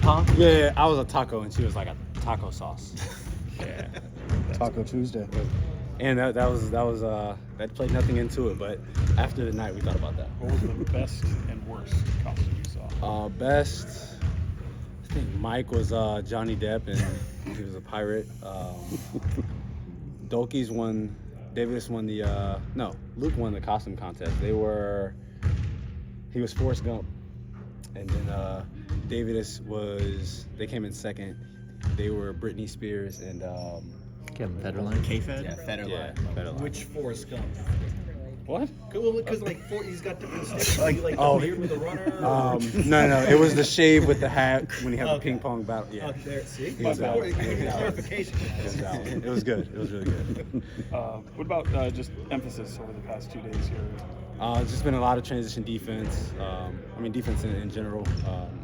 taco? Yeah, I was a taco and she was like a taco sauce. Yeah. Taco Tuesday. And that played nothing into it, but after the night we thought about that. What was the best and worst costume you saw? Best, I think Mike was Johnny Depp and he was a pirate. Dolkey's won, Davis won Luke won the costume contest. He was Forrest Gump. And then they came in second. They were Britney Spears and Kevin Federline. K-Fed? Yeah, Federline. yeah, Federline. Which Forrest Gump? What? Well, because he's got different sticks. Like the weird with the runner. No, it was the shave with the hat when he had the Okay. ping pong battle. Yeah. Okay, there. See, He was that one. clarification. It was good. It was really good. What about just emphasis over the past 2 days here? It's just been a lot of transition defense. Defense in general.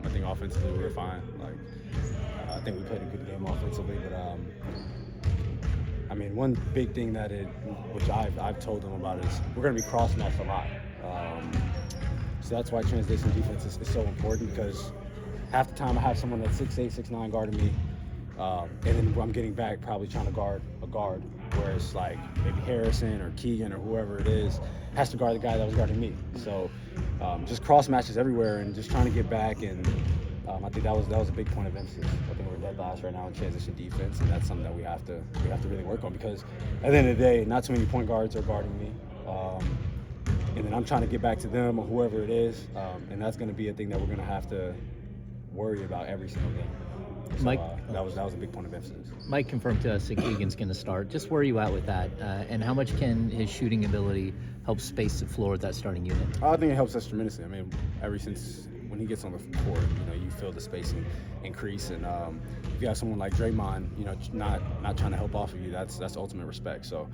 I think offensively we were fine. I think we played a good game offensively, but one big thing which I've told them about is we're going to be cross-matched a lot. So that's why transition defense is so important, because half the time I have someone that's 6'8", 6'9" guarding me, and then I'm getting back probably trying to guard a guard, whereas like maybe Harrison or Keegan or whoever it is has to guard the guy that was guarding me. So just cross matches everywhere and just trying to get back, and I think that was a big point of emphasis. I think we're dead last right now in transition defense, and that's something that we have to really work on, because at the end of the day, not too many point guards are guarding me. And then I'm trying to get back to them or whoever it is, and that's going to be a thing that we're going to have to worry about every single game. So, Mike, that was a big point of emphasis. Mike confirmed to us that Keegan's going to start. Just where are you at with that? And how much can his shooting ability help space the floor with that starting unit? I think it helps us tremendously. Ever since when he gets on the court, you feel the spacing increase, and if you have someone like Draymond, not trying to help off of you, that's ultimate respect. So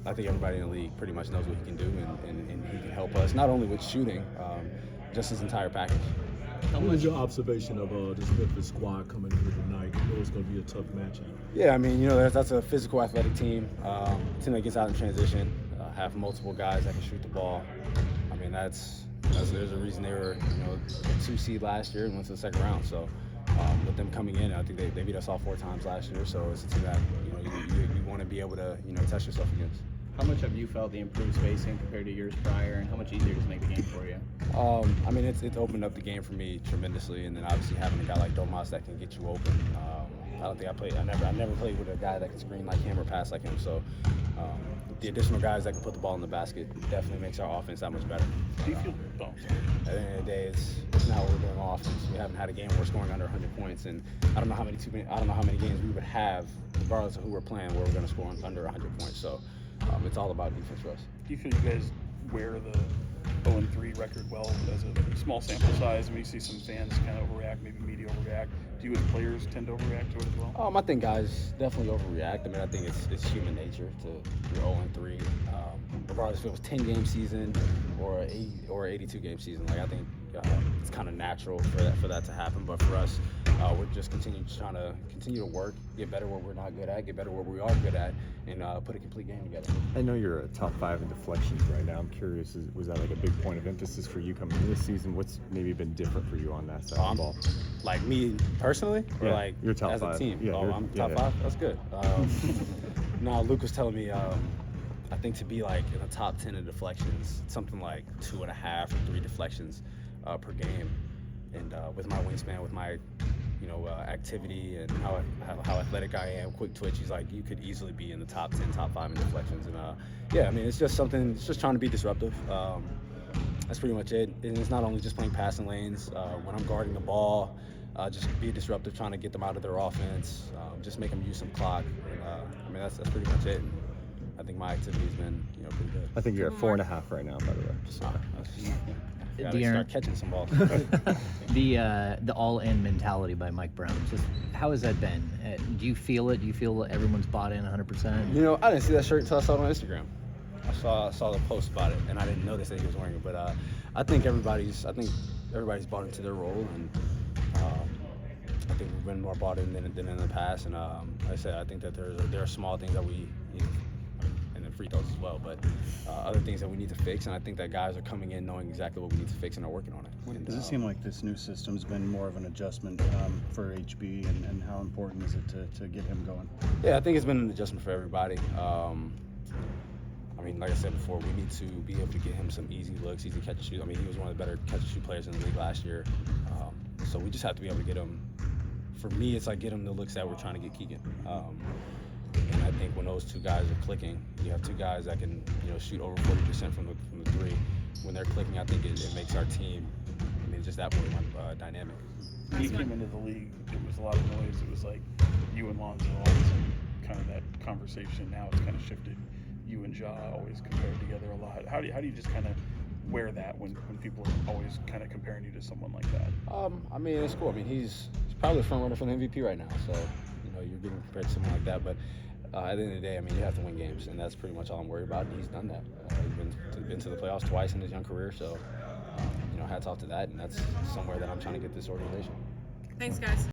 I think everybody in the league pretty much knows what he can do, and he can help us not only with shooting, just his entire package. What was your observation of this Memphis squad coming here tonight? You know it's going to be a tough matchup. Yeah, that's a physical, athletic team. Team that gets out in transition, have multiple guys that can shoot the ball. There's a reason they were, a 2 seed last year and went to the second round. So with them coming in, I think they beat us all 4 times last year. So it's a team that you want to be able to test yourself against. How much have you felt the improved spacing compared to years prior, and how much easier does it make the game for you? It's opened up the game for me tremendously, and then obviously having a guy like Domas that can get you open. I never played with a guy that can screen like him or pass like him. So the additional guys that can put the ball in the basket definitely makes our offense that much better. Do you feel bummed? At the end of the day, it's not what we're doing on offense. We haven't had a game where we're scoring under 100 points, and I don't know how many games we would have, regardless of who we're playing, where we're going to score under 100 points. So it's all about defense for us. Do you feel you guys wear the 0-3 record well as a small sample size? You see some fans kind of overreact, maybe media overreact. Do you as players tend to overreact to it as well? I think guys definitely overreact. I think it's human nature to you're 0-3, regardless if it was 10-game season or 82 game season. I think it's kind of natural for that to happen. But for us, we're just continue to work, get better where we're not good at, get better where we are good at, and put a complete game together. I know you're a top 5 in deflections right now. I'm curious, was that like a big point of emphasis for you coming into this season? What's maybe been different for you on that side of the ball? Like me personally, or Yeah, you're top as 5. a team? Yeah, I'm top 5. That's good. No, Luke was telling me. I think to be in the top 10 in deflections, something like 2.5 or 3 deflections per game, and with my wingspan, with my activity and how athletic I am, quick twitch, he's like, you could easily be in the top 10, top 5 in deflections. And it's just something. It's just trying to be disruptive. That's pretty much it. And it's not only just playing passing lanes. When I'm guarding the ball, just be disruptive, trying to get them out of their offense, just make them use some clock. And, that's pretty much it. And I think my activity has been pretty good. I think you're at 4.5 right now, by the way. Just gotta start catching some balls. The all-in mentality by Mike Brown. Just how has that been? Do you feel it? Do you feel everyone's bought in 100%? I didn't see that shirt until I saw it on Instagram. I saw the post about it, and I didn't notice that he was wearing it. But I think everybody's bought into their role, and I think we've been more bought in than in the past. And like I said, I think that there are small things that we. And then free throws as well, but other things that we need to fix. And I think that guys are coming in knowing exactly what we need to fix and are working on it. And, Does it seem like this new system's been more of an adjustment for HB, and how important is it to get him going? Yeah, I think it's been an adjustment for everybody. I mean, like I said before, we need to be able to get him some easy looks, easy catch and shoot. I mean, he was one of the better catch and shoot players in the league last year. So we just have to be able to get him. For me, it's like get him the looks that we're trying to get Keegan. And I think when those two guys are clicking, you have two guys that can, shoot over 40% from the three. When they're clicking, I think it makes our team, just that more dynamic. When you came into the league, it was a lot of noise. It was like you and Lonzo always kind of that conversation. Now it's kind of shifted. You and Ja always compared together a lot. How do you just kind of wear that when people are always kind of comparing you to someone like that? I mean, it's cool. I mean, he's probably the front runner for the MVP right now. So, you're getting compared to someone like that. But at the end of the day, I mean, you have to win games, and that's pretty much all I'm worried about. And he's done that. He's been to the playoffs twice in his young career. So, hats off to that. And that's somewhere that I'm trying to get this organization. Thanks, guys.